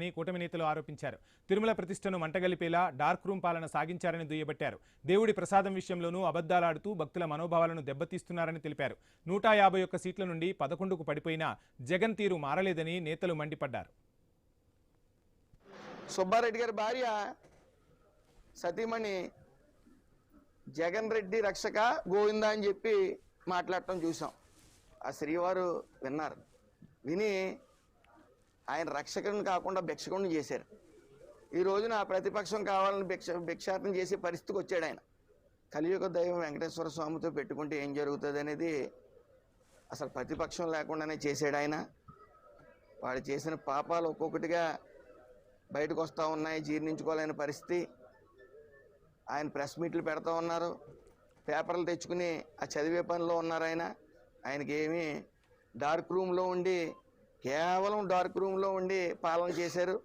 ని కూటమి నేతలు ఆరోపించారు. తిరుమల ప్రతిష్టను మంటగలిపేలా డార్క్ రూమ్ పాలన సాగించారని దుయ్యబట్టారు. దేవుడి ప్రసాదం విషయంలోనూ అబద్ధాలాడుతూ భక్తుల మనోభావాలను దెబ్బతీస్తున్నారని తెలిపారు. 151 సీట్ల నుండి 11కు పడిపోయినా జగన్ తీరు మారలేదని నేతలు మండిపడ్డారు. సుబ్బారెడ్డి గారి భార్య సతీమణి జగన్ రెడ్డి రక్షక గోవిందా అని చెప్పి మాట్లాడటం చూసాం. ఆ శ్రీవారు విన్నారు. విని ఆయన రక్షకుని కాకుండా భిక్షకుని చేశారు. ఈ రోజున ఆ ప్రతిపక్షం కావాలని భిక్షాటన చేసే పరిస్థితికి వచ్చాడు ఆయన. కలియుగ దైవం వెంకటేశ్వర స్వామితో పెట్టుకుంటే ఏం జరుగుతుంది అనేది అసలు ప్రతిపక్షం లేకుండానే చేశాడు ఆయన. వాడు చేసిన పాపాలు ఒక్కొక్కటిగా బయటకు వస్తూ ఉన్నాయి. జీర్ణించుకోలేని పరిస్థితి. ఆయన ప్రెస్ మీట్లు పెడతా ఉన్నారు. పేపర్లు తెచ్చుకుని ఆ చదివే పనిలో ఉన్నారు. ఆయనకి ఏమీ డార్క్ రూమ్లో ఉండి కేవలం డార్క్ రూమ్లో ఉండి పాలన చేశారు.